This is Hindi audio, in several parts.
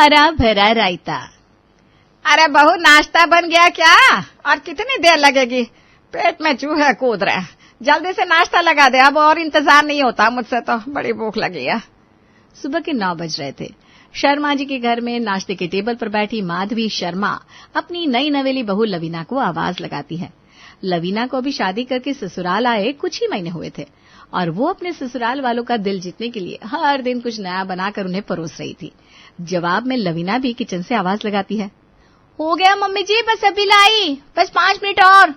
हरा भरा रायता। अरे बहू, नाश्ता बन गया क्या? और कितनी देर लगेगी? पेट में चूहे कूद रहे हैं। जल्दी से नाश्ता लगा दे, अब और इंतजार नहीं होता मुझसे, तो बड़ी भूख लगी है। सुबह के 9 बज रहे थे। शर्मा जी के घर में नाश्ते के टेबल पर बैठी माधवी शर्मा अपनी नई नवेली बहू लवीना को आवाज लगाती है। लवीना को अभी शादी करके ससुराल आए कुछ ही महीने हुए थे और वो अपने ससुराल वालों का दिल जीतने के लिए हर दिन कुछ नया बनाकर उन्हें परोस रही थी। जवाब में लवीना भी किचन से आवाज लगाती है, हो गया मम्मी जी, बस अभी लाई, बस 5 मिनट और।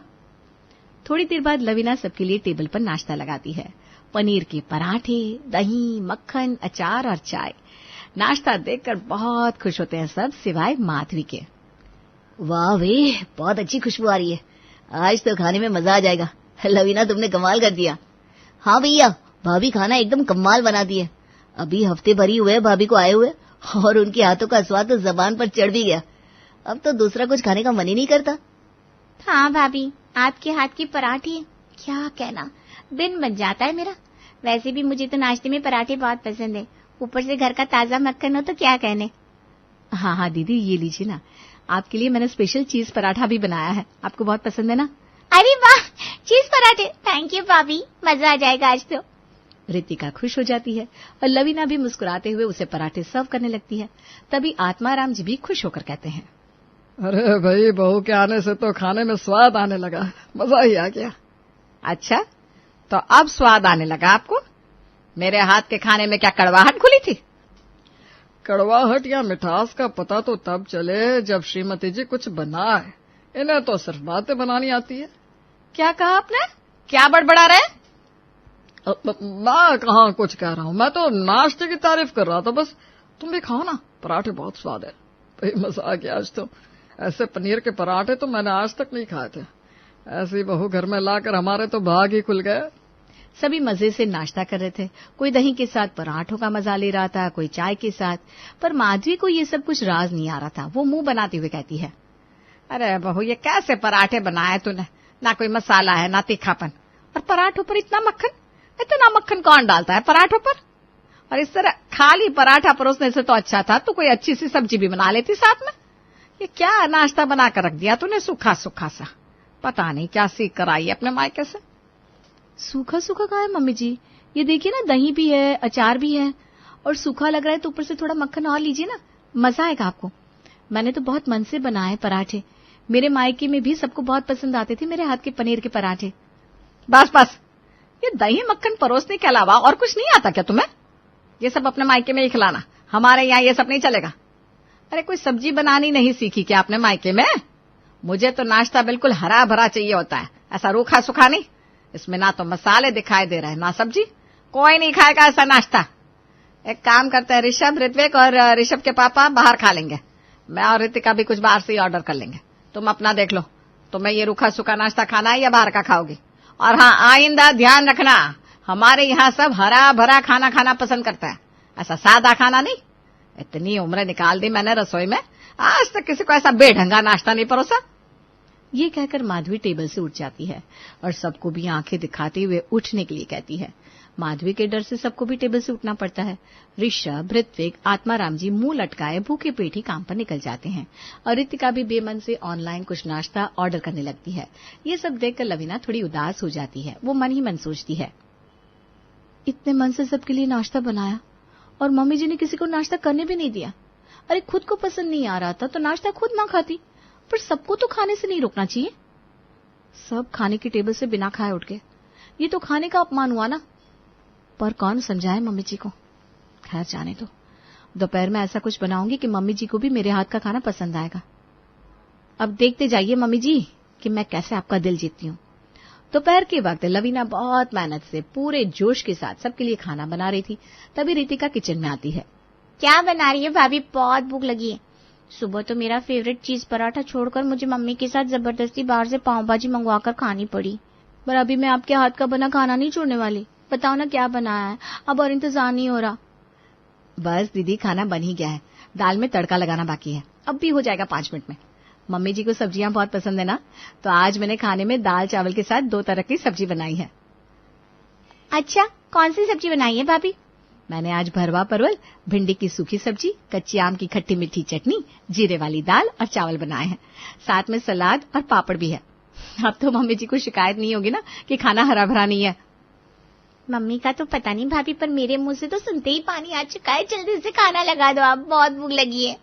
थोड़ी देर बाद लवीना सबके लिए टेबल पर नाश्ता लगाती है। पनीर के पराठे, दही, मक्खन, अचार और चाय। नाश्ता देखकर बहुत खुश होते हैं सब, सिवाय माधवी के। वाह वे, बहुत अच्छी खुशबू आ रही है। आज तो खाने में मजा आ जाएगा। लवीना, तुमने कमाल कर दिया। हाँ भैया, भाभी खाना एकदम कमाल बना दी है। अभी हफ्ते भर ही हुए भाभी को आए हुए और उनके हाथों का स्वाद तो जबान पर चढ़ भी गया। अब तो दूसरा कुछ खाने का मन ही नहीं करता। हाँ भाभी, आपके हाथ की पराठे क्या कहना, दिन बन जाता है मेरा। वैसे भी मुझे तो नाश्ते में पराठे बहुत पसंद है, ऊपर से घर का ताजा मक्खन हो तो क्या कहने। हाँ हाँ दीदी, ये लीजिए ना, आपके लिए मैंने स्पेशल चीज पराठा भी बनाया है, आपको बहुत पसंद है ना? अरे वाह, चीज पराठे, थैंक यू भाभी, मजा आ जाएगा आज तो। रितिका खुश हो जाती है और लवीना भी मुस्कुराते हुए उसे पराठे सर्व करने लगती है। तभी आत्माराम जी भी खुश होकर कहते हैं, अरे भाई, बहू के आने से तो खाने में स्वाद आने लगा, मजा ही आ गया। अच्छा, तो अब स्वाद आने लगा आपको? मेरे हाथ के खाने में क्या कड़वाहट घुली थी? कड़वाहट या मिठास का पता तो तब चले जब श्रीमती जी कुछ बनाए। इन्हें तो सिर्फ बातें बनानी आती है। क्या कहा आपने? क्या बड़बड़ा रहे? मैं कहाँ कुछ कह रहा हूँ, मैं तो नाश्ते की तारीफ कर रहा था बस। तुम भी खाओ ना, पराठे बहुत स्वाद है। भाई मजा आ गया आज तो। ऐसे पनीर के पराठे तो मैंने आज तक नहीं खाए थे। ऐसी बहू घर में लाकर हमारे तो भाग ही खुल गए। सभी मजे से नाश्ता कर रहे थे। कोई दही के साथ पराठों का मजा ले रहा था, कोई चाय के साथ। पर माधवी को ये सब कुछ राज नहीं आ रहा था। वो मुंह बनाते हुए कहती है, अरे बहू, ये कैसे पराठे बनाए तूने? ना कोई मसाला है, ना तीखापन, और पराठों पर इतना मक्खन। इतना मक्खन कौन डालता है पराठों पर? और इस तरह खाली पराठा परोसने से तो अच्छा था तो कोई अच्छी सी सब्जी भी बना लेती साथ में। ये क्या नाश्ता बना कर रख दिया तूने, सूखा सूखा सा। पता नहीं क्या सीख कर आई अपने मायके से। सूखा सूखा कहा है मम्मी जी? ये देखिए ना, दही भी है, अचार भी है, और सूखा लग रहा है तो ऊपर से थोड़ा मक्खन और लीजिए ना, मजा आएगा आपको। मैंने तो बहुत मन से बनाए पराठे। मेरे मायके में भी सबको बहुत पसंद आते थे मेरे हाथ के पनीर के पराठे। बस बस, ये दही मक्खन परोसने के अलावा और कुछ नहीं आता क्या तुम्हें? ये सब अपने मायके में ही खिलाना, हमारे यहाँ ये सब नहीं चलेगा। अरे कोई सब्जी बनानी नहीं सीखी क्या आपने मायके में? मुझे तो नाश्ता बिल्कुल हरा भरा चाहिए होता है, ऐसा रूखा सूखा नहीं। इसमें ना तो मसाले दिखाई दे रहे हैं, ना सब्जी। कोई नहीं खाएगा ऐसा नाश्ता। एक काम करते हैं, ऋषभ, ऋत्विक और ऋषभ के पापा बाहर खा लेंगे। मैं और ऋतिका भी कुछ बाहर से ही ऑर्डर कर लेंगे। तुम अपना देख लो, तुम्हें ये रूखा सूखा नाश्ता खाना है या बाहर का खाओगी? और हाँ, आइंदा ध्यान रखना, हमारे यहाँ सब हरा भरा खाना खाना पसंद करता है, ऐसा सादा खाना नहीं। इतनी उम्र निकाल दी मैंने रसोई में, आज तक किसी को ऐसा बेढंगा नाश्ता नहीं परोसा। ये कहकर माधवी टेबल से उठ जाती है और सबको भी आंखें दिखाते हुए उठने के लिए कहती है। माधवी के डर से सबको भी टेबल से उठना पड़ता है। ऋषभ, ऋत्विक, आत्माराम जी मुंह लटकाए भूखे पेट ही काम पर निकल जाते हैं और रितिका भी बेमन से ऑनलाइन कुछ नाश्ता ऑर्डर करने लगती है। ये सब देखकर लवीना थोड़ी उदास हो जाती है। वो मन ही मन सोचती है, इतने मन से सबके लिए नाश्ता बनाया और मम्मी जी ने किसी को नाश्ता करने भी नहीं दिया। अरे खुद को पसंद नहीं आ रहा था तो नाश्ता खुद ना खाती, पर सबको तो खाने से नहीं रोकना चाहिए। सब खाने की टेबल से बिना खाए उठ गए, ये तो खाने का अपमान हुआ ना। पर कौन समझाए मम्मी जी को। खैर जाने दो, दोपहर में ऐसा कुछ बनाऊंगी कि मम्मी जी को भी मेरे हाथ का खाना पसंद आएगा। अब देखते जाइए मम्मी जी कि मैं कैसे आपका दिल जीतती हूँ। दोपहर के वक्त लवीना बहुत मेहनत से पूरे जोश के साथ सबके लिए खाना बना रही थी। तभी रितिका किचन में आती है। क्या बना रही है भाभी? बहुत भूख लगी है। सुबह तो मेरा फेवरेट चीज पराठा छोड़कर मुझे मम्मी के साथ जबरदस्ती बाहर से पाव भाजी मंगवाकर खानी पड़ी। पर अभी मैं आपके हाथ का बना खाना नहीं छोड़ने वाली। बताओ ना क्या बनाया है, अब और इंतजार नहीं हो रहा। बस दीदी, खाना बन ही गया है, दाल में तड़का लगाना बाकी है, अब भी हो जाएगा 5 मिनट में। मम्मी जी को सब्जियां बहुत पसंद है ना, तो आज मैंने खाने में दाल चावल के साथ 2 तरह की सब्जी बनाई है। अच्छा, कौन सी सब्जी बनाई है भाभी? मैंने आज भरवा परवल, भिंडी की सूखी सब्जी, कच्ची आम की खट्टी मीठी चटनी, जीरे वाली दाल और चावल बनाए हैं। साथ में सलाद और पापड़ भी है। अब तो मम्मी जी को शिकायत नहीं होगी ना कि खाना हरा भरा नहीं है। मम्मी का तो पता नहीं भाभी, पर मेरे मुंह से तो सुनते ही पानी आ चुका है। जल्दी से खाना लगा दो, आप बहुत भूख लगी है।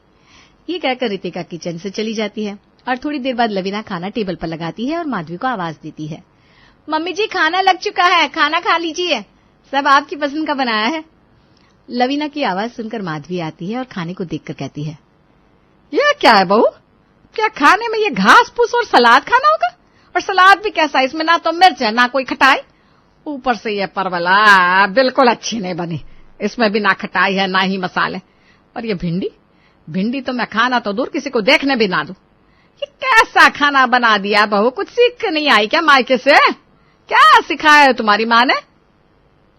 ये कहकर रितिका किचन से चली जाती है और थोड़ी देर बाद लवीना खाना टेबल पर लगाती है और माधवी को आवाज देती है, मम्मी जी खाना लग चुका है, खाना खा लीजिए, सब आपकी पसंद का बनाया है। लवीना की आवाज सुनकर माधवी आती है और खाने को देखकर कहती है, ये क्या है बहू, क्या खाने में ये घास फूस और सलाद खाना होगा? और सलाद भी कैसा, इसमें ना तो मिर्च है ना कोई खटाई, ऊपर से ये परवल बिल्कुल अच्छी नहीं बनी, इसमें भी ना खटाई है ना ही मसाले। और ये भिंडी तो मैं खाना तो दूर किसी को देखने भी ना दूं। ये कैसा खाना बना दिया बहू, कुछ सीख के नहीं आई क्या मायके से? क्या सिखाया है तुम्हारी माँ ने?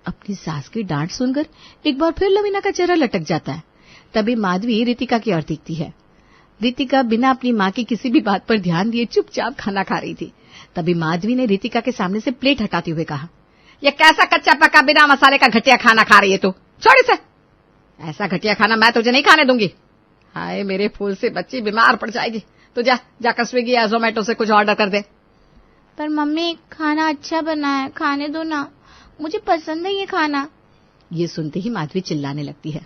अपनी सास की डांट सुनकर एक बार फिर लवीना का चेहरा लटक जाता है। तभी माधवी रितिका की ओर देखती है। रितिका बिना अपनी माँ की किसी भी बात पर ध्यान दिए चुपचाप खाना खा रही थी। तभी माधवी ने रितिका के सामने से प्लेट हटाते हुए कहा, ये कैसा कच्चा पका बिना मसाले का घटिया खाना खा रही है तू? छोड़ इसे, ऐसा घटिया खाना मैं तुझे नहीं खाने दूंगी। हाय मेरे फूल से बच्ची बीमार पड़ जाएगी। तो जाकर स्विगी या जोमेटो से कुछ ऑर्डर कर दे। पर मम्मी खाना अच्छा बना है, खाने दो ना, मुझे पसंद है ये खाना। ये सुनते ही माधवी चिल्लाने लगती है,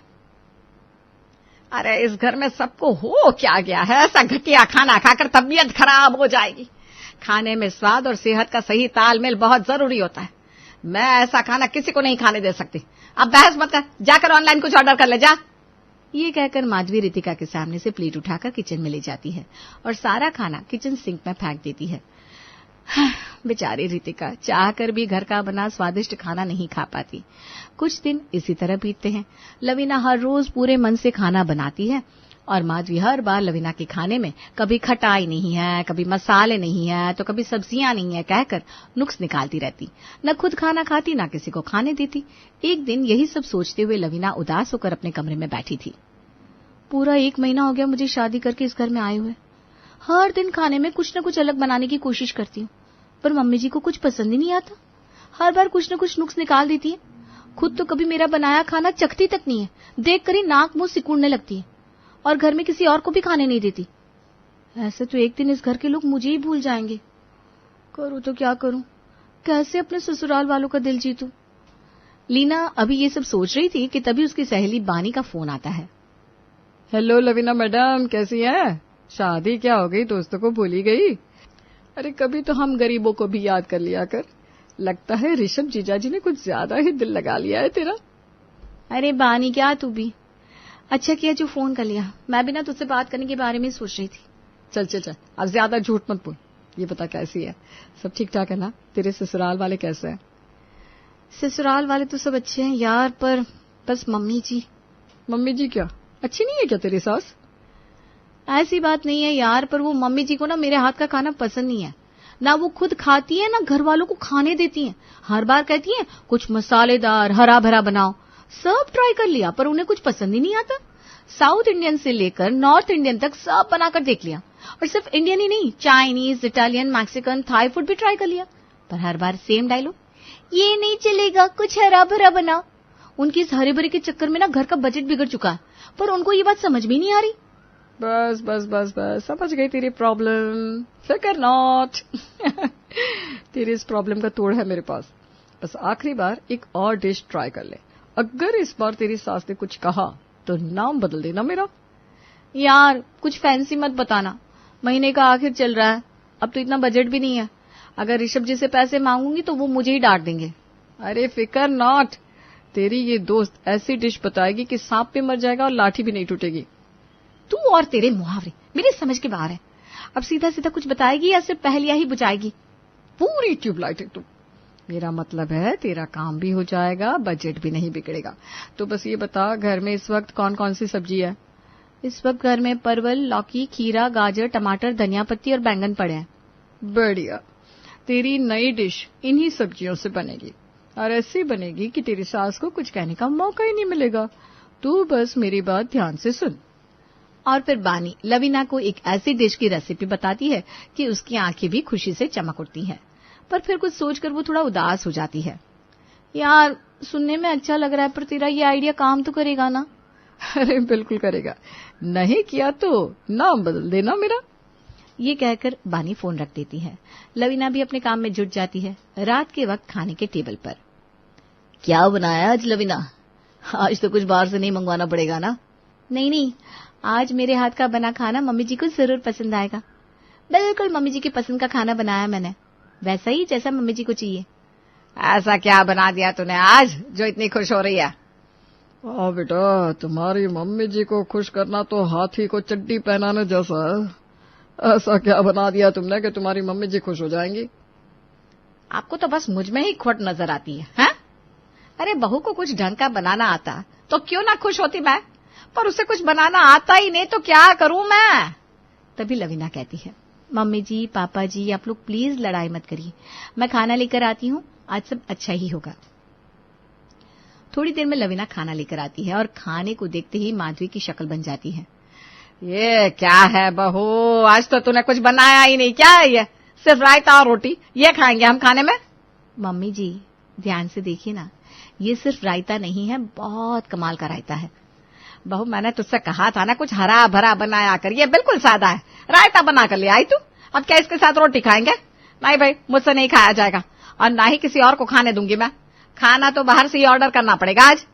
अरे इस घर में सबको हो क्या गया है, ऐसा घटिया खाना खाकर तबीयत खराब हो जाएगी। खाने में स्वाद और सेहत का सही तालमेल बहुत जरूरी होता है। मैं ऐसा खाना किसी को नहीं खाने दे सकती। अब बहस मत कर, जाकर ऑनलाइन कुछ ऑर्डर कर ले जा। ये कहकर माधवी रितिका के सामने से प्लेट उठाकर किचन में ले जाती है और सारा खाना किचन सिंक में फेंक देती है। बेचारी रितिका चाहकर भी घर का बना स्वादिष्ट खाना नहीं खा पाती। कुछ दिन इसी तरह बीतते हैं। लवीना हर रोज पूरे मन से खाना बनाती है और माधवी हर बार लवीना के खाने में कभी खटाई नहीं है, कभी मसाले नहीं है, तो कभी सब्जियां नहीं है कहकर नुक्स निकालती रहती। न खुद खाना खाती न किसी को खाने देती। एक दिन यही सब सोचते हुए लवीना उदास होकर अपने कमरे में बैठी थी। पूरा 1 महीना हो गया मुझे शादी करके इस घर में आए हुए। हर दिन खाने में कुछ न कुछ अलग बनाने की कोशिश करती हूँ, पर मम्मी जी को कुछ पसंद ही नहीं आता। हर बार कुछ न कुछ नुक्स निकाल देती है। खुद तो कभी मेरा बनाया खाना चखती तक नहीं है, देखकर ही नाक मुंह सिकुड़ने लगती है और घर में किसी और को भी खाने नहीं देती। ऐसे तो एक दिन इस घर के लोग मुझे ही भूल जाएंगे। करूं तो क्या करूं, कैसे अपने ससुराल वालों का दिल जीतूं। लीना अभी ये सब सोच रही थी कि तभी उसकी सहेली बानी का फोन आता है। हेलो लवीना मैडम, कैसी हैं? शादी क्या हो गई, दोस्तों को भूल ही गई? अरे कभी तो हम गरीबों को भी याद कर लिया कर। लगता है ऋषभ जीजा जी ने कुछ ज्यादा ही दिल लगा लिया है तेरा। अरे बानी क्या तू भी, अच्छा किया जो फोन कर लिया, मैं भी ना तुझसे बात करने के बारे में सोच रही थी। चल चल चल, अब ज्यादा झूठ मत बोल। ये बता कैसी है, सब ठीक ठाक है ना? तेरे ससुराल वाले कैसे हैं? ससुराल वाले तो सब अच्छे हैं यार, पर बस मम्मी जी। मम्मी जी क्या अच्छी नहीं है क्या तेरी सास? ऐसी बात नहीं है यार, पर वो मम्मी जी को ना मेरे हाथ का खाना पसंद नहीं है। ना वो खुद खाती है ना घर वालों को खाने देती हैं। हर बार कहती हैं कुछ मसालेदार हरा भरा बनाओ। सब ट्राई कर लिया पर उन्हें कुछ पसंद ही नहीं आता। साउथ इंडियन से लेकर नॉर्थ इंडियन तक सब बनाकर देख लिया, और सिर्फ इंडियन ही नहीं, Chinese, Italian, Mexican, Thai food भी ट्राई कर लिया, पर हर बार सेम डायलॉग, ये नहीं चलेगा, कुछ हरा भरा बनाओ। उनकी इस हरे भरे के चक्कर में ना घर का बजट बिगड़ चुका है, पर उनको ये बात समझ भी नहीं आ रही। बस बस बस बस, समझ गई तेरी प्रॉब्लम, फिकर नॉट। तेरी इस प्रॉब्लम का तोड़ है मेरे पास। बस आखिरी बार एक और डिश ट्राई कर ले। अगर इस बार तेरी सास ने कुछ कहा तो नाम बदल देना मेरा। यार कुछ फैंसी मत बताना, महीने का आखिर चल रहा है, अब तो इतना बजट भी नहीं है। अगर ऋषभ जी से पैसे मांगूंगी तो वो मुझे ही डांट देंगे। अरे फिकर नॉट, तेरी ये दोस्त ऐसी डिश बताएगी कि सांप भी मर जाएगा और लाठी भी नहीं टूटेगी। तू और तेरे मुहावरे मेरे समझ के बाहर है। अब सीधा सीधा कुछ बताएगी या सिर्फ पहेलियां ही बुझाएगी? पूरी ट्यूबलाइट है तू। मेरा मतलब है तेरा काम भी हो जाएगा, बजट भी नहीं बिगड़ेगा। तो बस ये बता, घर में इस वक्त कौन कौन सी सब्जी है? इस वक्त घर में परवल, लौकी, खीरा, गाजर, टमाटर, धनिया पत्ती और बैंगन पड़े हैं। बढ़िया, तेरी नई डिश इन्हीं सब्जियों से बनेगी, और ऐसी बनेगी कि तेरी सास को कुछ कहने का मौका ही नहीं मिलेगा। तू बस मेरी बात ध्यान से सुन। और फिर बानी लवीना को एक ऐसी डिश की रेसिपी बताती है कि उसकी आंखें भी खुशी से चमक उठती हैं, पर फिर कुछ सोचकर वो थोड़ा उदास हो जाती है। यार सुनने में अच्छा लग रहा है, पर तेरा ये आइडिया काम तो करेगा ना? अरे बिल्कुल करेगा, नहीं किया तो नाम बदल देना मेरा। ये कहकर बानी फोन रख देती है। लवीना भी अपने काम में जुट जाती है। रात के वक्त खाने के टेबल पर। क्या बनाया आज लवीना? आज तो कुछ बाहर से नहीं मंगवाना पड़ेगा ना? नहीं, आज मेरे हाथ का बना खाना मम्मी जी को जरूर पसंद आएगा। बिल्कुल मम्मी जी की पसंद का खाना बनाया मैंने, वैसा ही जैसा मम्मी जी को चाहिए। ऐसा क्या बना दिया तूने आज जो इतनी खुश हो रही है? बेटा, तुम्हारी मम्मी जी को खुश करना तो हाथी को चड्डी पहनाने जैसा है। ऐसा क्या बना दिया तुमने कि तुम्हारी मम्मी जी खुश हो जाएंगी? आपको तो बस मुझ में ही खोट नजर आती है? अरे बहू को कुछ ढंग का बनाना आता तो क्यों ना खुश होती मैं, पर उसे कुछ बनाना आता ही नहीं तो क्या करूं मैं? तभी लवीना कहती है, मम्मी जी, पापा जी, आप लोग प्लीज लड़ाई मत करिए, मैं खाना लेकर आती हूँ, आज सब अच्छा ही होगा। थोड़ी देर में लवीना खाना लेकर आती है और खाने को देखते ही माधवी की शक्ल बन जाती है। ये क्या है बहू, आज तो तूने कुछ बनाया ही नहीं, क्या है ये? सिर्फ रायता और रोटी, ये खाएंगे हम खाने में? मम्मी जी ध्यान से देखिए ना, ये सिर्फ रायता नहीं है, बहुत कमाल का रायता है। बहू मैंने तुझसे कहा था ना कुछ हरा भरा बनाया कर, ये बिल्कुल सादा है, रायता बना कर ले आई तू। अब क्या इसके साथ रोटी खाएंगे? नहीं भाई, मुझसे नहीं खाया जाएगा और ना ही किसी और को खाने दूंगी मैं। खाना तो बाहर से ही ऑर्डर करना पड़ेगा आज।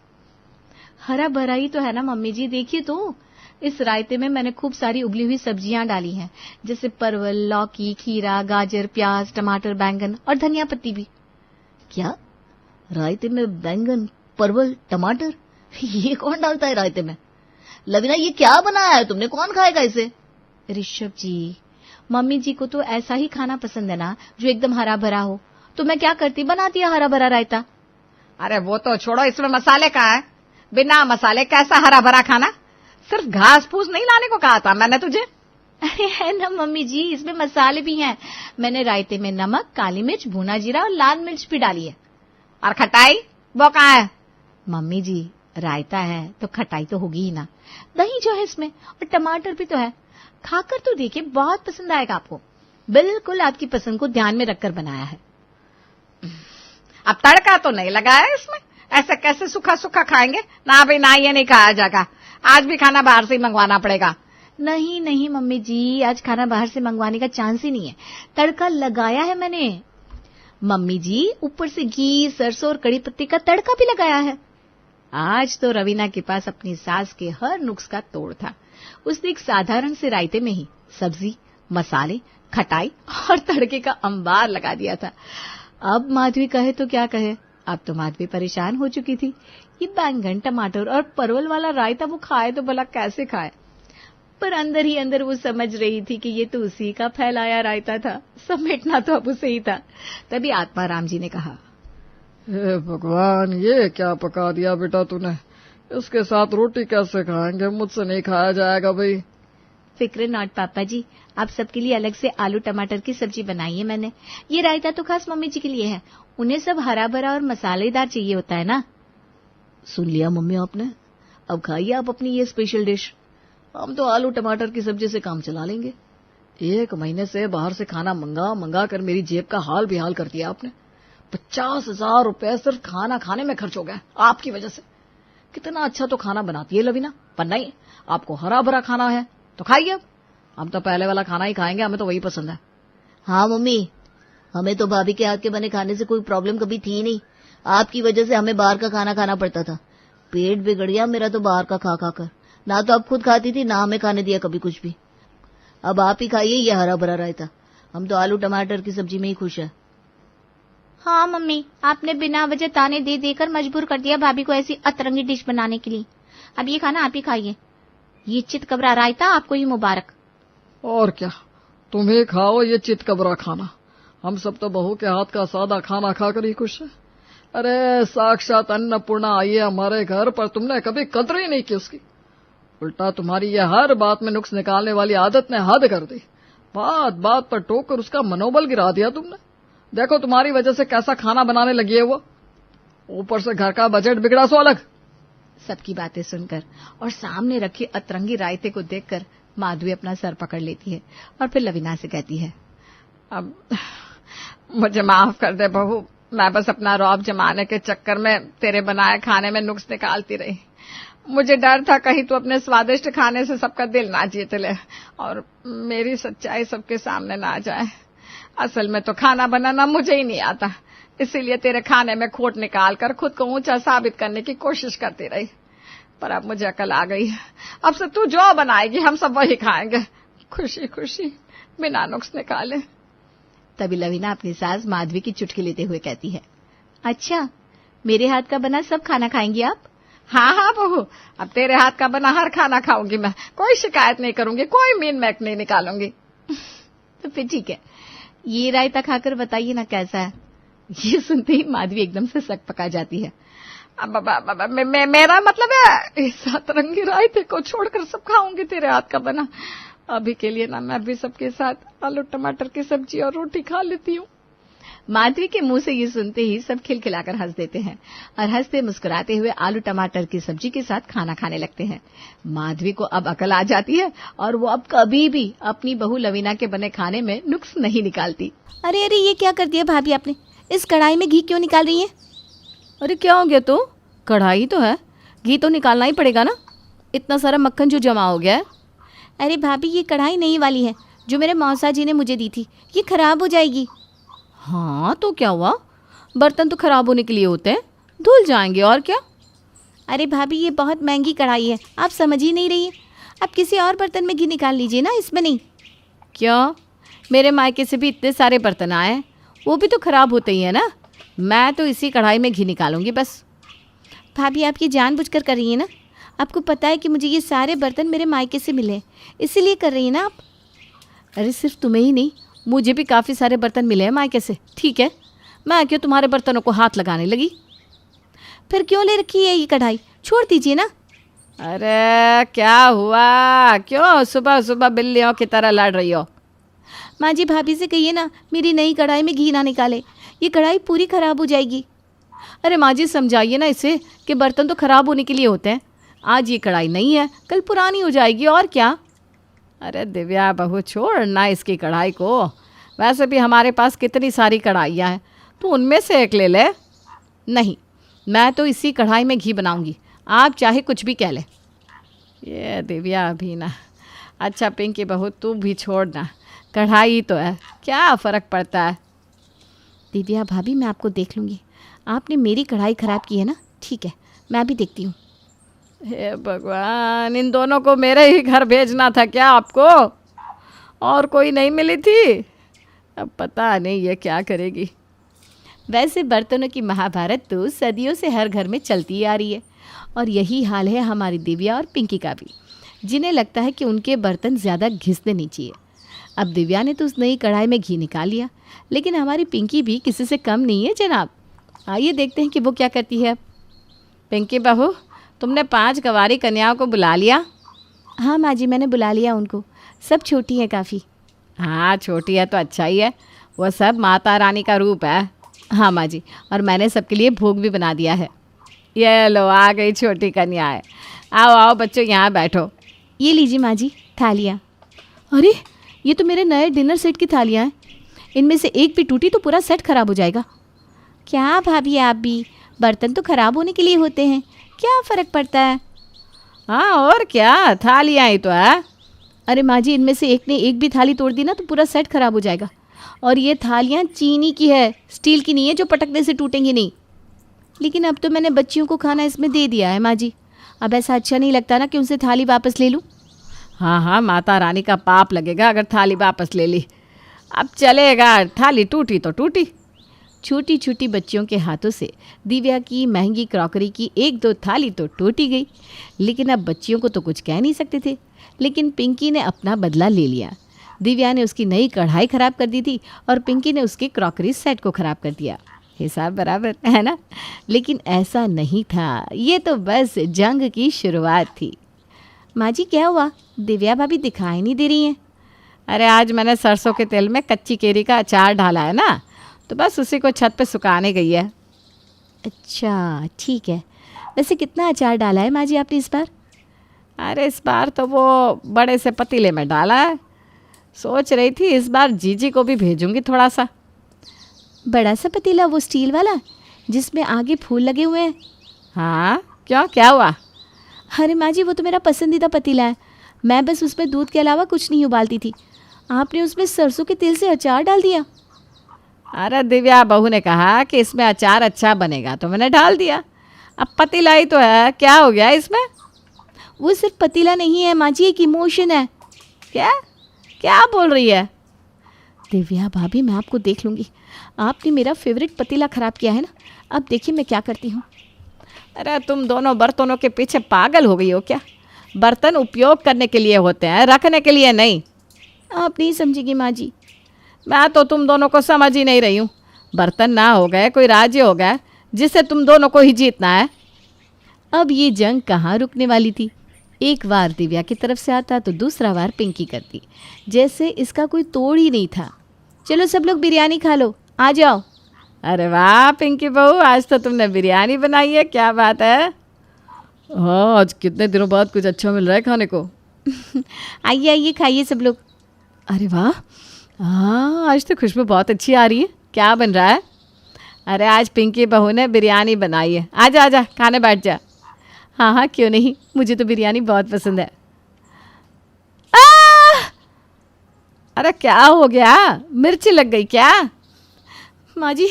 हरा भरा ही तो है ना मम्मी जी, देखिए तो इस रायते में मैंने खूब सारी उबली हुई सब्जियां डाली हैं, जैसे परवल, लौकी, खीरा, गाजर, प्याज, टमाटर, बैंगन और धनिया पत्ती भी। क्या रायते में बैंगन, परवल, टमाटर? ये कौन डालता है रायते में? लवीना ये क्या बनाया है तुमने, कौन खाएगा इसे? ऋषभ जी, मम्मी जी को तो ऐसा ही खाना पसंद है ना जो एकदम हरा भरा हो, तो मैं क्या करती, बना दिया हरा भरा रायता। अरे वो तो छोड़ो, इसमें मसाले कहाँ है? बिना मसाले कैसा हरा भरा खाना? सिर्फ घास फूस नहीं लाने को कहा था मैंने तुझे। अरे है ना मम्मी जी, इसमें मसाले भी हैं। मैंने रायते में नमक, काली मिर्च, भुना जीरा और लाल मिर्च भी डाली है। और खटाई वो कहाँ है? मम्मी जी रायता है तो खटाई तो होगी ही ना, दही जो है इसमें और टमाटर भी तो है। खाकर तो देखिए, बहुत पसंद आएगा आपको। बिल्कुल आपकी पसंद को ध्यान में रखकर बनाया है। अब तड़का तो नहीं लगाया इसमें, ऐसे कैसे सूखा सूखा खाएंगे? ना भाई ना, ये नहीं खाया जाएगा, आज भी खाना बाहर से ही मंगवाना पड़ेगा। नहीं मम्मी जी, आज खाना बाहर से मंगवाने का चांस ही नहीं है, तड़का लगाया है मैंने। मम्मी जी ऊपर से घी, सरसों और कड़ी पत्ती का तड़का भी लगाया है। आज तो रवीना के पास अपनी सास के हर नुक्स का तोड़ था। उसने एक साधारण से रायते में ही सब्जी, मसाले, खटाई और तड़के का अंबार लगा दिया था। अब माधवी कहे तो क्या कहे, अब तो माधवी परेशान हो चुकी थी। ये बैंगन, टमाटर और परवल वाला रायता वो खाए तो भला कैसे खाए, पर अंदर ही अंदर वो समझ रही थी कि ये तो उसी का फैलाया रायता था, समेटना तो अब उसे ही था। तभी आत्माराम जी ने कहा, हे भगवान, ये क्या पका दिया बेटा तूने, इसके साथ रोटी कैसे खाएंगे? मुझसे नहीं खाया जाएगा भाई। फिक्र नॉट पापा जी, आप सबके लिए अलग से आलू टमाटर की सब्जी बनाई है मैंने। ये रायता तो खास मम्मी जी के लिए है, उन्हें सब हरा भरा और मसालेदार चाहिए होता है ना। सुन लिया मम्मी आपने, अब खाइए आप अपनी ये स्पेशल डिश। हम तो आलू टमाटर की सब्जी से काम चला लेंगे। 1 महीने से बाहर से खाना मंगा कर मेरी जेब का हाल बेहाल कर दिया आपने। 50,000 रुपए सिर्फ खाना खाने में खर्च हो गया आपकी वजह से। कितना अच्छा तो खाना बनाती है लवीना, पर नहीं, आपको हरा भरा खाना है तो खाइए। अब हम तो पहले वाला खाना ही खाएंगे, हमें तो वही पसंद है। हाँ मम्मी, हमें तो भाभी के हाथ के बने खाने से कोई प्रॉब्लम कभी थी नहीं। आपकी वजह से हमें बाहर का खाना खाना पड़ता था। पेट बिगड़ गया मेरा तो बाहर का खा कर। ना तो आप खुद खाती थी, ना हमें खाने दिया कभी कुछ भी। अब आप ही खाइए ये हरा भरा रायता, हम तो आलू टमाटर की सब्जी में ही खुश है। हाँ मम्मी, आपने बिना वजह ताने दे देकर मजबूर कर दिया भाभी को ऐसी अतरंगी डिश बनाने के लिए। अब ये खाना आप ही खाइए, ये चितकबरा रायता आपको ही मुबारक। और क्या, तुम्हें खाओ ये चितकबरा खाना, हम सब तो बहू के हाथ का सादा खाना खाकर ही खुश है। अरे साक्षात अन्नपूर्णा आई है हमारे घर पर, तुमने कभी कदर ही नहीं की उसकी। उल्टा तुम्हारी ये हर बात में नुक्स निकालने वाली आदत ने हद कर दी। बात बात पर टोककर उसका मनोबल गिरा दिया तुमने। देखो तुम्हारी वजह से कैसा खाना बनाने लगी है वो, ऊपर से घर का बजट बिगड़ा सो अलग। सबकी बातें सुनकर और सामने रखे अतरंगी रायते को देखकर माधवी अपना सर पकड़ लेती है और फिर लवीना से कहती है, अब मुझे माफ कर दे बहू, मैं बस अपना रौब जमाने के चक्कर में तेरे बनाए खाने में नुक्स निकालती रही। मुझे डर था कहीं तू अपने स्वादिष्ट खाने से सबका दिल ना जीत ले और मेरी सच्चाई सबके सामने ना आ जाए। असल में तो खाना बनाना मुझे ही नहीं आता, इसीलिए तेरे खाने में खोट निकाल कर खुद को ऊंचा साबित करने की कोशिश करती रही। पर अब मुझे अकल आ गई है, अब से तू जो बनाएगी हम सब वही खाएंगे, खुशी खुशी, बिना नुक्स निकाले। तभी लवीना अपनी सास माधवी की चुटकी लेते हुए कहती है, अच्छा मेरे हाथ का बना सब खाना खाएंगी आप? हाँ हाँ बहू, अब तेरे हाथ का बना हर खाना खाऊंगी मैं, कोई शिकायत नहीं करूंगी, कोई मीन मैक नहीं निकालूंगी। तो फिर ठीक है, ये रायता खाकर बताइए ना कैसा है। ये सुनते ही माधवी एकदम से सक पका जाती है। अब मेरा मतलब है इस सतरंगी रायते को छोड़कर सब खाऊंगी तेरे हाथ का बना। अभी के लिए ना मैं भी सबके साथ आलू टमाटर की सब्जी और रोटी खा लेती हूँ। माधवी के मुंह से ये सुनते ही सब खिलखिलाकर हंस देते हैं और हंसते मुस्कुराते हुए आलू टमाटर की सब्जी के साथ खाना खाने लगते हैं। माधवी को अब अकल आ जाती है और वो अब कभी भी अपनी बहू लवीना के बने खाने में नुक्स नहीं निकालती। अरे अरे, ये क्या कर दिया भाभी आपने? इस कढ़ाई में घी क्यों निकाल रही है? अरे क्या हो गया? तो कढ़ाई तो है, घी तो निकालना ही पड़ेगा ना, इतना सारा मक्खन जो जमा हो गया है। अरे भाभी, ये कढ़ाई नई वाली है जो मेरे मौसा जी ने मुझे दी थी, ये खराब हो जाएगी। हाँ तो क्या हुआ, बर्तन तो खराब होने के लिए होते हैं, धुल जाएंगे और क्या। अरे भाभी, ये बहुत महंगी कढ़ाई है, आप समझ ही नहीं रही है। आप किसी और बर्तन में घी निकाल लीजिए ना, इसमें नहीं। क्यों, मेरे मायके से भी इतने सारे बर्तन आए, वो भी तो खराब होते ही है ना। मैं तो इसी कढ़ाई में घी निकालूंगी बस। भाभी, आप ये जानबूझकर कर रही है ना? आपको पता है कि मुझे ये सारे बर्तन मेरे मायके से मिले, इसीलिए कर रही है ना आप? अरे सिर्फ तुम्हें ही नहीं, मुझे भी काफ़ी सारे बर्तन मिले हैं मायके से। ठीक है, मैं क्यों तुम्हारे बर्तनों को हाथ लगाने लगी। फिर क्यों ले रखी है ये कढ़ाई? छोड़ दीजिए ना। अरे क्या हुआ, क्यों सुबह सुबह बिल्लियों की तरह लड़ रही हो? माँ जी, भाभी से कहिए ना मेरी नई कढ़ाई में घी ना निकाले, ये कढ़ाई पूरी खराब हो जाएगी। अरे माँ जी समझाइए ना इसे कि बर्तन तो खराब होने के लिए होते हैं। आज ये कढ़ाई नहीं है, कल पुरानी हो जाएगी और क्या। अरे दिव्या बहू, छोड़ ना इसकी कढ़ाई को, वैसे भी हमारे पास कितनी सारी कढ़ाइयाँ हैं, तो उनमें से एक ले ले। नहीं, मैं तो इसी कढ़ाई में घी बनाऊंगी, आप चाहे कुछ भी कह ले। ये दिव्या अभी ना। अच्छा पिंकी बहू, तू भी छोड़ ना, कढ़ाई तो है, क्या फ़र्क पड़ता है। दिव्या भाभी, मैं आपको देख लूँगी, आपने मेरी कढ़ाई ख़राब की है ना, ठीक है, मैं भी देखती हूँ। हे भगवान, इन दोनों को मेरे ही घर भेजना था क्या आपको? और कोई नहीं मिली थी? अब पता नहीं ये क्या करेगी। वैसे बर्तनों की महाभारत तो सदियों से हर घर में चलती आ रही है और यही हाल है हमारी दिव्या और पिंकी का भी, जिन्हें लगता है कि उनके बर्तन ज़्यादा घिसने नहीं चाहिए। अब दिव्या ने तो उस नई कढ़ाई में घी निकाल लिया, लेकिन हमारी पिंकी भी किसी से कम नहीं है जनाब। आइए देखते हैं कि वो क्या करती है। पिंकी बहू, तुमने 5 गंवारी कन्याओं को बुला लिया? हाँ माँ जी, मैंने बुला लिया उनको, सब छोटी हैं काफ़ी। हाँ छोटी है तो अच्छा ही है, वो सब माता रानी का रूप है। हाँ माँ जी, और मैंने सबके लिए भोग भी बना दिया है। ये लो आ गई छोटी कन्याएं, आओ आओ बच्चों यहाँ बैठो। ये लीजिए माँ जी थालियाँ। अरे ये तो मेरे नए डिनर सेट की थालियाँ हैं, इनमें से एक भी टूटी तो पूरा सेट खराब हो जाएगा। क्या भाभी, आप भी, बर्तन तो खराब होने के लिए होते हैं, क्या फ़र्क पड़ता है। हाँ और क्या, थालियाँ ही तो है। अरे माँ जी, इनमें से एक ने एक भी थाली तोड़ दी ना तो पूरा सेट खराब हो जाएगा। और ये थालियाँ चीनी की है, स्टील की नहीं है जो पटकने से टूटेंगी नहीं। लेकिन अब तो मैंने बच्चियों को खाना इसमें दे दिया है माँ जी, अब ऐसा अच्छा नहीं लगता ना कि उनसे थाली वापस ले लूँ। हाँ हाँ, माता रानी का पाप लगेगा अगर थाली वापस ले ली। अब चलेगा, थाली टूटी तो टूटी। छोटी छोटी बच्चियों के हाथों से दिव्या की महंगी क्रॉकरी की 1-2 थाली तो टूटी गई, लेकिन अब बच्चियों को तो कुछ कह नहीं सकते थे। लेकिन पिंकी ने अपना बदला ले लिया। दिव्या ने उसकी नई कढ़ाई खराब कर दी थी और पिंकी ने उसके क्रॉकरी सेट को खराब कर दिया। हिसाब बराबर है ना। लेकिन ऐसा नहीं था, ये तो बस जंग की शुरुआत थी। माँ जी क्या हुआ, दिव्या भाभी दिखाई नहीं दे रही हैं। अरे आज मैंने सरसों के तेल में कच्ची केरी का अचार डाला है ना, तो बस उसी को छत पे सुखाने गई है। अच्छा ठीक है, वैसे कितना अचार डाला है माँ जी आपने इस बार? अरे इस बार तो वो बड़े से पतीले में डाला है, सोच रही थी इस बार जीजी को भी भेजूंगी थोड़ा सा। बड़ा सा पतीला, वो स्टील वाला जिसमें आगे फूल लगे हुए हैं। हाँ, क्यों, क्या हुआ? अरे माँ जी, वो तो मेरा पसंदीदा पतीला है। मैं बस उसमें दूध के अलावा कुछ नहीं उबालती थी। आपने उसमें सरसों के तेल से अचार डाल दिया। अरे दिव्या, बहू ने कहा कि इसमें अचार अच्छा बनेगा तो मैंने डाल दिया। अब पतीला ही तो है, क्या हो गया इसमें? वो सिर्फ पतीला नहीं है माँ जी, एक इमोशन है। क्या क्या बोल रही है? दिव्या भाभी, मैं आपको देख लूँगी। आपने मेरा फेवरेट पतीला ख़राब किया है ना, अब देखिए मैं क्या करती हूँ। अरे तुम दोनों बर्तनों के पीछे पागल हो गई हो क्या? बर्तन उपयोग करने के लिए होते हैं, रखने के लिए नहीं। आप नहीं समझेगी माँ जी। मैं तो तुम दोनों को समझ ही नहीं रही हूँ। बर्तन ना हो गए, कोई राज्य हो गया जिससे तुम दोनों को ही जीतना है। अब ये जंग कहाँ रुकने वाली थी। एक बार दिव्या की तरफ से आता तो दूसरा बार पिंकी करती, जैसे इसका कोई तोड़ ही नहीं था। चलो सब लोग बिरयानी खा लो, आ जाओ। अरे वाह पिंकी बहू, आज तो तुमने बिरयानी बनाई है, क्या बात है। हाँ, आज कितने दिनों बाद कुछ अच्छा मिल रहा है खाने को। आइए आइए, खाइए सब लोग। अरे वाह, हाँ आज तो खुशबू बहुत अच्छी आ रही है। क्या बन रहा है? अरे आज पिंकी बहू ने बिरयानी बनाई है। आजा आजा, खाने बैठ जा। हाँ हाँ, क्यों नहीं, मुझे तो बिरयानी बहुत पसंद है। अरे क्या हो गया, मिर्ची लग गई क्या? माँ जी,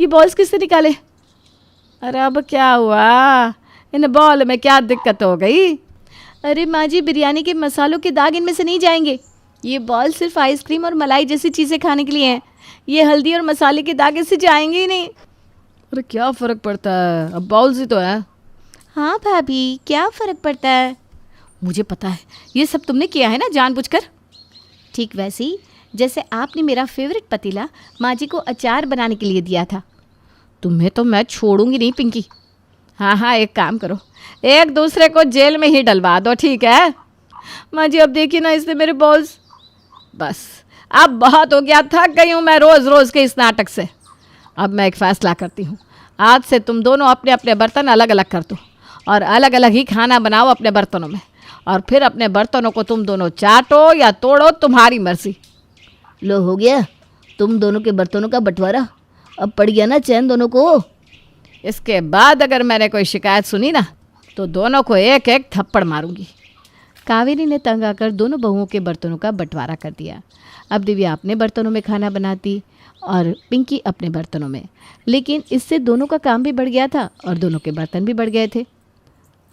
ये बॉल्स किससे निकाले? अरे अब क्या हुआ, इन बॉल में क्या दिक्कत हो गई? अरे माँ जी, बिरयानी के मसालों के दाग इनमें से नहीं जाएंगे। ये बॉल सिर्फ आइसक्रीम और मलाई जैसी चीज़ें खाने के लिए हैं। ये हल्दी और मसाले के दाग इससे जाएंगे ही नहीं। अरे क्या फ़र्क पड़ता है, अब बॉल्स ही तो है। हाँ भाभी, क्या फ़र्क पड़ता है? मुझे पता है, ये सब तुमने किया है ना जानबूझकर। ठीक वैसे ही जैसे आपने मेरा फेवरेट पतीला माँ जी को अचार बनाने के लिए दिया था। तुम्हें तो मैं छोड़ूंगी नहीं पिंकी। हाँ हाँ, एक काम करो, एक दूसरे को जेल में ही डलवा दो, ठीक है? माँ जी अब देखिए ना, इसने मेरे बॉल्स। बस अब बहुत हो गया, थक गई हूँ मैं रोज़ रोज़ के इस नाटक से। अब मैं एक फ़ैसला करती हूँ, आज से तुम दोनों अपने अपने बर्तन अलग अलग कर दो और अलग अलग ही खाना बनाओ अपने बर्तनों में, और फिर अपने बर्तनों को तुम दोनों चाटो या तोड़ो, तुम्हारी मर्जी। लो हो गया तुम दोनों के बर्तनों का बंटवारा, अब पड़ गया ना चैन दोनों को। इसके बाद अगर मैंने कोई शिकायत सुनी ना तो दोनों को एक एक थप्पड़ मारूंगी। कावेरी ने तंग आकर दोनों बहुओं के बर्तनों का बंटवारा कर दिया। अब दिव्या अपने बर्तनों में खाना बनाती और पिंकी अपने बर्तनों में, लेकिन इससे दोनों का काम भी बढ़ गया था और दोनों के बर्तन भी बढ़ गए थे।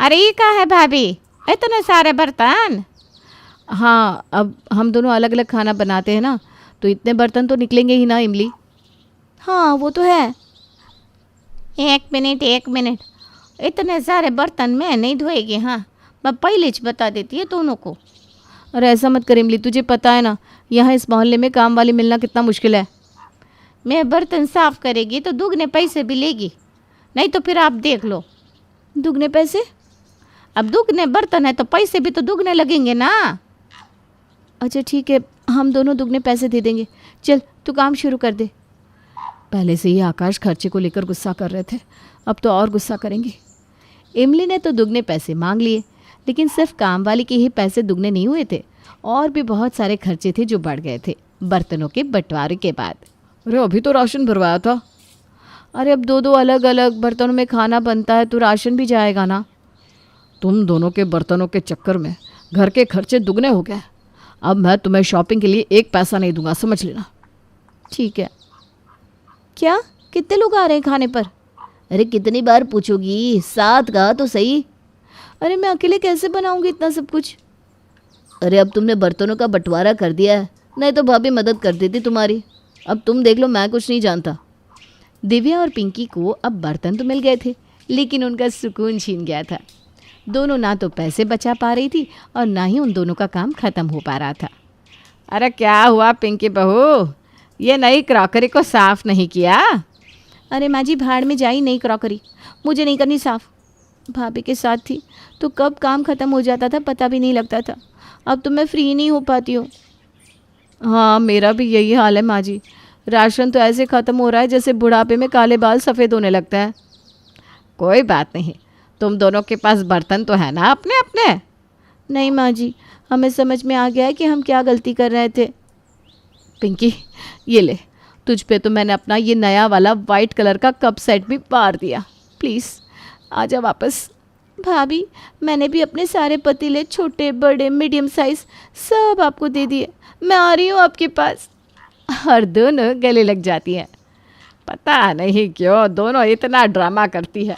अरे ये क्या है भाभी, इतने सारे बर्तन? हाँ, अब हम दोनों अलग अलग खाना बनाते हैं ना, तो इतने बर्तन तो निकलेंगे ही ना इमली। हाँ वो तो है। एक मिनट, इतने सारे बर्तन मैं नहीं धोएगी। हाँ, मैं पहले ही बता देती है दोनों को। अरे ऐसा मत कर इमली, तुझे पता है ना यहाँ इस मोहल्ले में काम वाली मिलना कितना मुश्किल है। मैं बर्तन साफ करेगी तो दुगने पैसे भी लेगी, नहीं तो फिर आप देख लो। दुगने पैसे? अब दुगने बर्तन है तो पैसे भी तो दुगने लगेंगे ना। अच्छा ठीक है, हम दोनों दुगने पैसे दे देंगे। चल तू काम शुरू कर दे। पहले से ही आकाश खर्चे को लेकर गुस्सा कर रहे थे, अब तो और गुस्सा करेंगे। इमली ने तो दुगने पैसे मांग लिए, लेकिन सिर्फ काम वाली के ही पैसे दुगने नहीं हुए थे, और भी बहुत सारे खर्चे थे जो बढ़ गए थे बर्तनों के बंटवारे के बाद। अरे अभी तो राशन भरवाया था। अरे अब दो दो अलग अलग बर्तनों में खाना बनता है तो राशन भी जाएगा ना। तुम दोनों के बर्तनों के चक्कर में घर के खर्चे दुगने हो गए। अब मैं तुम्हें शॉपिंग के लिए एक पैसा नहीं दूंगा, समझ लेना। ठीक है। क्या, कितने लोग आ रहे हैं खाने पर? अरे कितनी बार पूछोगी, 7 कहा तो सही। अरे मैं अकेले कैसे बनाऊंगी इतना सब कुछ? अरे अब तुमने बर्तनों का बंटवारा कर दिया है, नहीं तो भाभी मदद कर देती तुम्हारी। अब तुम देख लो, मैं कुछ नहीं जानता। दिव्या और पिंकी को अब बर्तन तो मिल गए थे, लेकिन उनका सुकून छीन गया था। दोनों ना तो पैसे बचा पा रही थी और ना ही उन दोनों का काम खत्म हो पा रहा था। अरे क्या हुआ पिंकी बहू, ये नई क्रॉकरी को साफ नहीं किया? अरे माँ जी, भाड़ में जाई नई क्रॉकरी, मुझे नहीं करनी साफ। भाभी के साथ थी तो कब काम खत्म हो जाता था पता भी नहीं लगता था। अब तो मैं फ्री नहीं हो पाती हूँ। हाँ, मेरा भी यही हाल है माँ जी। राशन तो ऐसे ख़त्म हो रहा है जैसे बुढ़ापे में काले बाल सफ़ेद होने लगता है। कोई बात नहीं, तुम दोनों के पास बर्तन तो है ना अपने अपने? नहीं माँ जी, हमें समझ में आ गया है कि हम क्या गलती कर रहे थे। पिंकी, ये ले, तुझ पे तो मैंने अपना ये नया वाला वाइट कलर का कप सेट भी पार दिया। प्लीज़ आ जा वापस। भाभी, मैंने भी अपने सारे पतीले, छोटे बड़े मीडियम साइज, सब आपको दे दिए। मैं आ रही हूँ आपके पास। और दोनों गले लग जाती हैं। पता नहीं क्यों दोनों इतना ड्रामा करती है।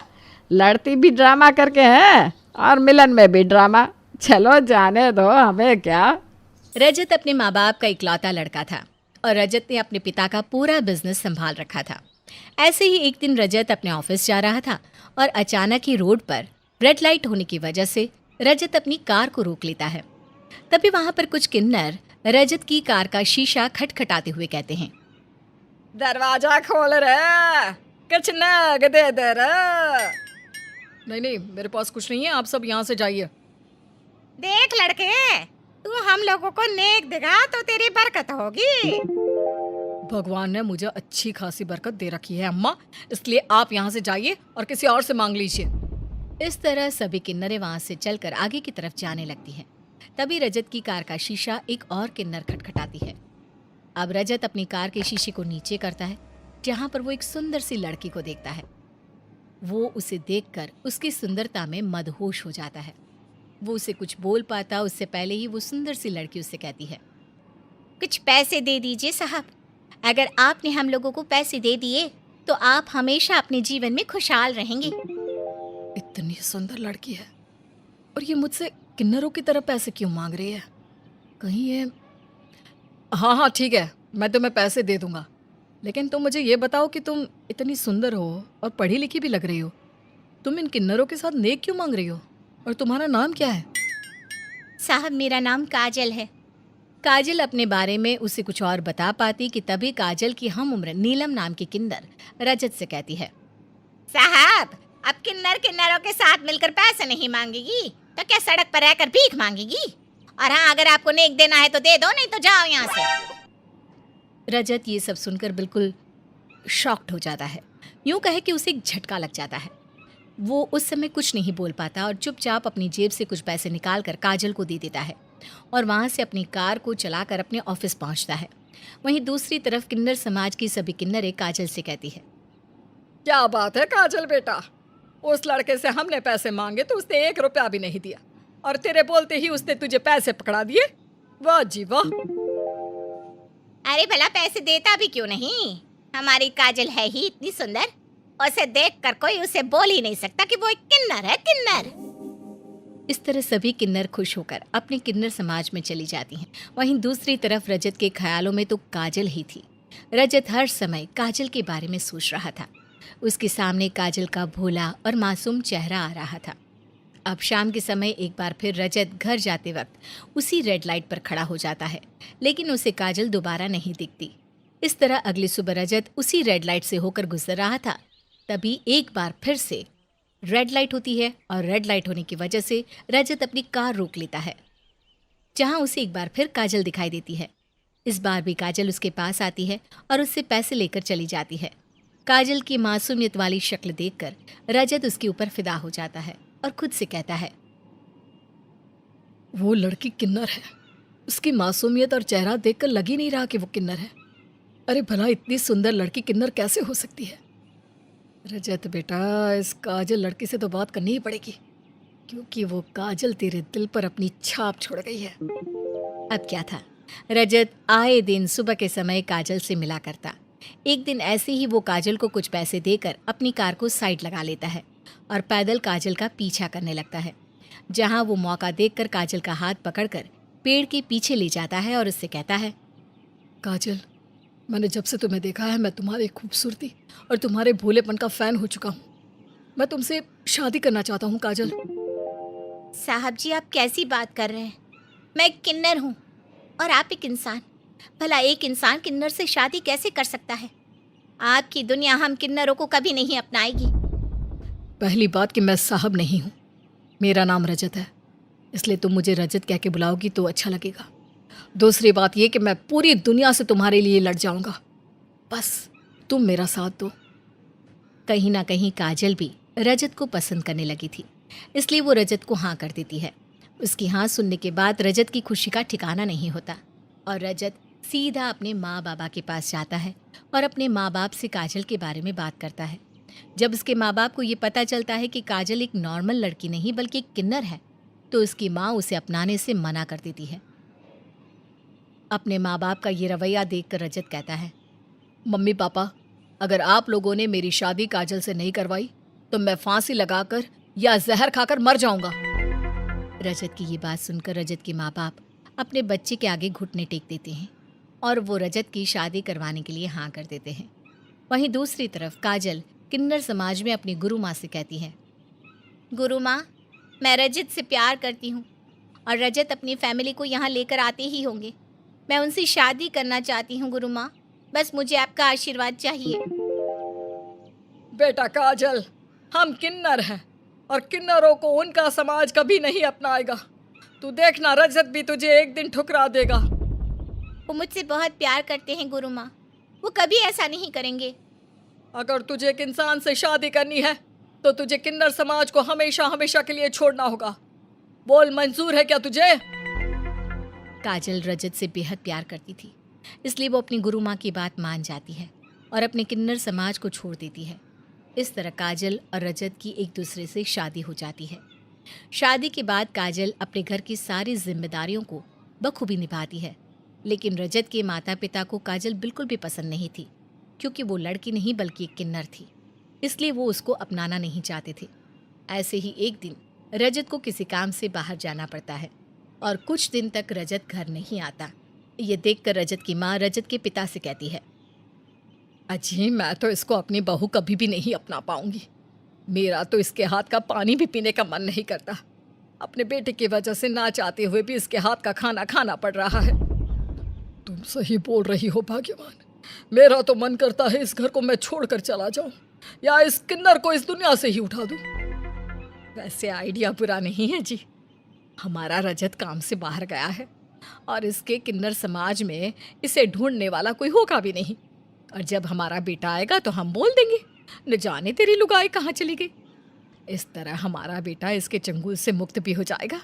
लड़ती भी ड्रामा करके है और मिलन में भी ड्रामा। चलो जाने दो, हमें क्या। रजत अपने माँ बाप का इकलौता लड़का था और रजत ने अपने पिता का पूरा बिजनेस संभाल रखा था। ऐसे ही एक दिन रजत अपने ऑफिस जा रहा था और अचानक ही रोड पर रेड लाइट होने की वजह से रजत अपनी कार को रोक लेता है। तभी वहां पर कुछ किन्नर रजत की कार का शीशा खटखटाते हुए कहते हैं, दरवाजा खोल रे, कुछ नग दे दे रे। नहीं, मेरे पास कुछ नहीं है, आप सब यहाँ से जाइए। देख लड़के, तू हम लोगों को नेक दिखा तो तेरी बरकत होगी। भगवान ने मुझे अच्छी खासी बरकत दे रखी है अम्मा, इसलिए आप यहाँ से जाइए और किसी और से मांग लीजिए। इस तरह सभी किन्नरें वहां से चलकर आगे की तरफ जाने लगती हैं। तभी रजत की कार का शीशा एक और किन्नर खटखटाती है। अब रजत अपनी कार के शीशे को नीचे करता है, जहां पर वो एक सुंदर सी लड़की को देखता है। वो उसे देखकर उसकी सुंदरता में मदहोश हो जाता है। वो उसे कुछ बोल पाता उससे पहले ही वो सुंदर सी लड़की उससे कहती है, कुछ पैसे दे दीजिए साहब। अगर आपने हम लोगों को पैसे दे दिए तो आप हमेशा अपने जीवन में खुशहाल रहेंगे। इतनी सुंदर लड़की है और ये मुझसे किन्नरों की तरह पैसे क्यों मांग रही है? कहीं ये... हाँ ठीक है, मैं तुम्हें पैसे दे दूंगा, लेकिन तुम मुझे ये बताओ कि तुम इतनी सुंदर हो और पढ़ी लिखी भी लग रही हो, तुम इन किन्नरों के साथ नेक क्यों मांग रही हो? और तुम्हारा नाम क्या है? साहब, मेरा नाम काजल है। काजल अपने बारे में उसे कुछ और बता पाती कि तभी काजल की हम उम्र नीलम नाम की किन्नर रजत से कहती है, साहब, अब किन्नर किन्नरों के साथ मिलकर पैसे नहीं मांगेगी तो क्या सड़क पर रहकर भीख मांगेगी? और हाँ, अगर आपको नेक देना है तो दे दो, नहीं तो जाओ यहाँ से। रजत ये सब सुनकर बिल्कुल शॉक्ड हो जाता है। यूं कहे कि उसे एक झटका लग जाता है। वो उस समय कुछ नहीं बोल पाता और चुपचाप अपनी जेब से कुछ पैसे निकालकर काजल को दे देता है और वहां से अपनी कार को चलाकर अपने ऑफिस पहुंचता है। वहीं दूसरी तरफ किन्नर समाज की सभी किन्नरें काजल से कहती है, क्या बात है काजल बेटा, उस लड़के से हमने पैसे मांगे तो उसने 1 रुपया भी नहीं दिया और तेरे बोलते ही उसने तुझे पैसे पकड़ा दिए। वाह जी वाह। अरे भला पैसे देता भी क्यों नहीं? हमारी काजल है ही इतनी सुंदर, उसे देखकर कोई उसे बोल ही नहीं सकता कि वो एक किन्नर है, किन्नर। इस तरह सभी किन्नर खुश होकर अपने किन्नर समाज में चली जाती हैं। वहीं दूसरी तरफ रजत के ख्यालों में तो काजल ही थी। रजत हर समय काजल के बारे में सोच रहा था। उसके सामने काजल का भोला और मासूम चेहरा आ रहा था। अब शाम के समय एक बार फिर रजत घर जाते वक्त उसी रेड लाइट पर खड़ा हो जाता है, लेकिन उसे काजल दोबारा नहीं दिखती। इस तरह अगली सुबह रजत उसी रेड लाइट से होकर गुजर रहा था। तभी एक बार फिर से रेड लाइट होती है और रेड लाइट होने की वजह से रजत अपनी कार रोक लेता है, जहां उसे एक बार फिर काजल दिखाई देती है। इस बार भी काजल उसके पास आती है और उससे पैसे लेकर चली जाती है। काजल की मासूमियत वाली शक्ल देखकर रजत उसके ऊपर फिदा हो जाता है और खुद से कहता है, वो लड़की किन्नर है, उसकी मासूमियत और चेहरा देखकर लग ही नहीं रहा कि वो किन्नर है। अरे भला इतनी सुंदर लड़की किन्नर कैसे हो सकती है? रजत बेटा, इस काजल लड़की से तो बात करनी ही पड़ेगी, क्योंकि वो काजल तेरे दिल पर अपनी छाप छोड़ गई है। अब क्या था, रजत आए दिन सुबह के समय काजल से मिला करता। एक दिन ऐसे ही वो काजल को कुछ पैसे देकर अपनी कार को साइड लगा लेता है और पैदल काजल का पीछा करने लगता है, जहां वो मौका देखकर काजल का हाथ पकड़कर पेड़ के पीछे ले जाता है और उससे कहता है, काजल, मैंने जब से तुम्हें देखा है मैं तुम्हारी खूबसूरती और तुम्हारे भोलेपन का फैन हो चुका हूँ। मैं तुमसे शादी करना चाहता हूँ काजल। साहब जी, आप कैसी बात कर रहे हैं? मैं एक किन्नर हूँ और आप एक इंसान। भला एक इंसान किन्नर से शादी कैसे कर सकता है? आपकी दुनिया हम किन्नरों को कभी नहीं अपनाएगी। पहली बात कि मैं साहब नहीं हूँ, मेरा नाम रजत है, इसलिए तुम मुझे रजत कह के बुलाओगी तो अच्छा लगेगा। दूसरी बात ये कि मैं पूरी दुनिया से तुम्हारे लिए लड़ जाऊंगा, बस तुम मेरा साथ दो। कहीं ना कहीं काजल भी रजत को पसंद करने लगी थी, इसलिए वो रजत को हाँ कर देती है। उसकी हाँ सुनने के बाद रजत की खुशी का ठिकाना नहीं होता और रजत सीधा अपने माँ बाबा के पास जाता है और अपने माँ बाप से काजल के बारे में बात करता है। जब उसके माँ बाप को ये पता चलता है कि काजल एक नॉर्मल लड़की नहीं बल्कि एक किन्नर है, तो उसकी माँ उसे अपनाने से मना कर देती है। अपने माँ बाप का ये रवैया देखकर रजत कहता है, मम्मी पापा, अगर आप लोगों ने मेरी शादी काजल से नहीं करवाई तो मैं फांसी लगाकर या जहर खाकर मर जाऊंगा। रजत की ये बात सुनकर रजत के माँ बाप अपने बच्चे के आगे घुटने टेक देते हैं और वो रजत की शादी करवाने के लिए हाँ कर देते हैं। वहीं दूसरी तरफ काजल किन्नर समाज में अपनी गुरु माँ से कहती है, गुरु माँ, मैं रजत से प्यार करती हूँ और रजत अपनी फैमिली को यहाँ लेकर आते ही होंगे। मैं उनसे शादी करना चाहती हूँ गुरु माँ, बस मुझे आपका आशीर्वाद चाहिए। बेटा काजल, हम किन्नर हैं और किन्नरों को उनका समाज कभी नहीं अपनाएगा। तू देखना, रजत भी तुझे एक दिन ठुकरा देगा। वो मुझसे बहुत प्यार करते हैं गुरु माँ, वो कभी ऐसा नहीं करेंगे। अगर तुझे एक इंसान से शादी करनी है तो तुझे किन्नर समाज को हमेशा हमेशा के लिए छोड़ना होगा। बोल, मंजूर है क्या तुझे? काजल रजत से बेहद प्यार करती थी, इसलिए वो अपनी गुरु माँ की बात मान जाती है और अपने किन्नर समाज को छोड़ देती है। इस तरह काजल और रजत की एक दूसरे से शादी हो जाती है। शादी के बाद काजल अपने घर की सारी जिम्मेदारियों को बखूबी निभाती है, लेकिन रजत के माता पिता को काजल बिल्कुल भी पसंद नहीं थी, क्योंकि वो लड़की नहीं बल्कि एक किन्नर थी, इसलिए वो उसको अपनाना नहीं चाहते थे। ऐसे ही एक दिन रजत को किसी काम से बाहर जाना पड़ता है और कुछ दिन तक रजत घर नहीं आता। ये देखकर रजत की माँ रजत के पिता से कहती है, अजी, मैं तो इसको अपनी बहू कभी भी नहीं अपना पाऊंगी। मेरा तो इसके हाथ का पानी भी पीने का मन नहीं करता। अपने बेटे की वजह से ना चाहते हुए भी इसके हाथ का खाना खाना पड़ रहा है। तुम सही बोल रही हो भाग्यवान, मेरा तो मन करता है इस घर को मैं छोड़कर चला जाऊं या इस किन्नर को इस दुनिया से ही उठा दूं। वैसे आइडिया बुरा नहीं है जी। हमारा रजत काम से बाहर गया है और इसके किन्नर समाज में इसे ढूंढने वाला कोई होगा भी नहीं, और जब हमारा बेटा आएगा तो हम बोल देंगे, न जाने तेरी लुगाई कहाँ चली गई। इस तरह हमारा बेटा इसके चंगुल से मुक्त भी हो जाएगा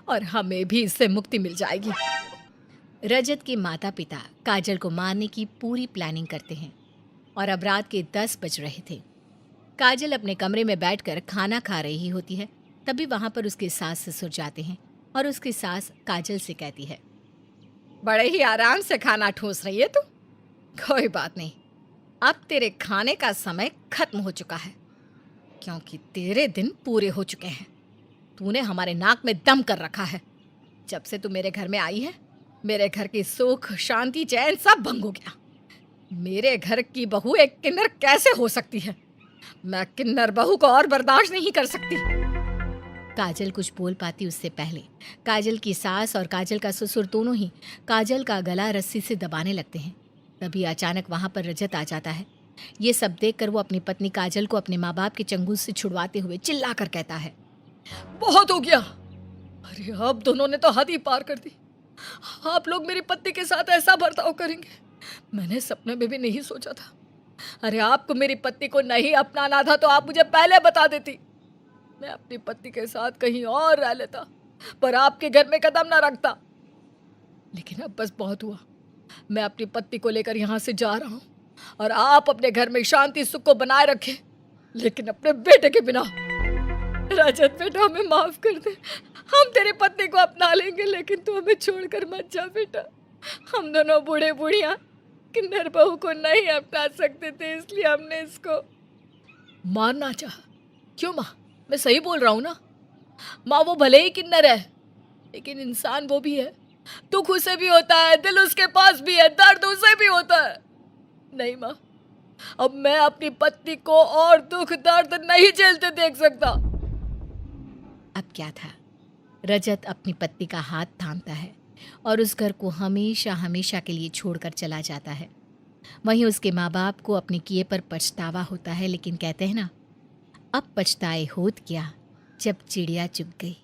और हमें भी इससे मुक्ति मिल जाएगी। रजत के माता पिता काजल को मारने की पूरी प्लानिंग करते हैं और अब रात के 10 बज रहे थे। काजल अपने कमरे में बैठकर खाना खा रही होती है, तभी वहां पर उसके सास ससुर जाते हैं और उसकी सास काजल से कहती है, बड़े ही आराम से खाना ठूस रही है तू। कोई बात नहीं, अब तेरे खाने का समय खत्म हो चुका है, क्योंकि तेरे दिन पूरे हो चुके हैं। तूने हमारे नाक में दम कर रखा है। जब से तू मेरे घर में आई है, मेरे घर की सुख शांति चैन सब भंग हो गया। मेरे घर की बहू एक किन्नर कैसे हो सकती है? मैं किन्नर बहू को और बर्दाश्त नहीं कर सकती। काजल कुछ बोल पाती उससे पहले काजल की सास और काजल का ससुर दोनों ही काजल का गला रस्सी से दबाने लगते हैं। तभी अचानक वहां पर रजत आ जाता है। ये सब देखकर वो अपनी पत्नी काजल को अपने माँ बाप के चंगुल से छुड़वाते हुए चिल्लाकर कहता है, बहुत हो गया। अरे अब दोनों ने तो हद ही पार कर दी। आप लोग मेरी पत्नी के साथ ऐसा बर्ताव करेंगे, मैंने सपने में भी नहीं सोचा था। अरे आपको मेरी पत्नी को नहीं अपनाना था तो आप मुझे पहले बता देती, मैं अपनी पत्नी के साथ कहीं और रह लेता, पर आपके घर में कदम ना रखता। लेकिन अब बस बहुत हुआ। मैं अपनी पत्नी को लेकर यहाँ से जा रहा हूँ और आप अपने घर में शांति सुख को बनाए रखें, लेकिन अपने बेटे के बिना। रजत बेटा, हमें माफ कर दे, हम तेरी पत्नी को अपना लेंगे, लेकिन तू हमें छोड़कर मत जा बेटा। हम दोनों बूढ़े बूढ़िया किन्नर बहू को नहीं अपना सकते थे, इसलिए हमने इसको मारना चाहा। क्यों माँ, मैं सही बोल रहा हूँ ना? माँ, वो भले ही किन्नर है, लेकिन इंसान वो भी है। दुख उसे भी होता है, दिल उसके पास भी है, दर्द उसे भी होता है। नहीं माँ, अब मैं अपनी पत्नी को और दुख दर्द नहीं झेलते देख सकता। अब क्या था, रजत अपनी पत्नी का हाथ थामता है और उस घर को हमेशा हमेशा के लिए छोड़कर चला जाता है। वहीं उसके माँ बाप को अपने किए पर पछतावा होता है, लेकिन कहते हैं ना, अब पछताए होत क्या जब चिड़िया चुग गई।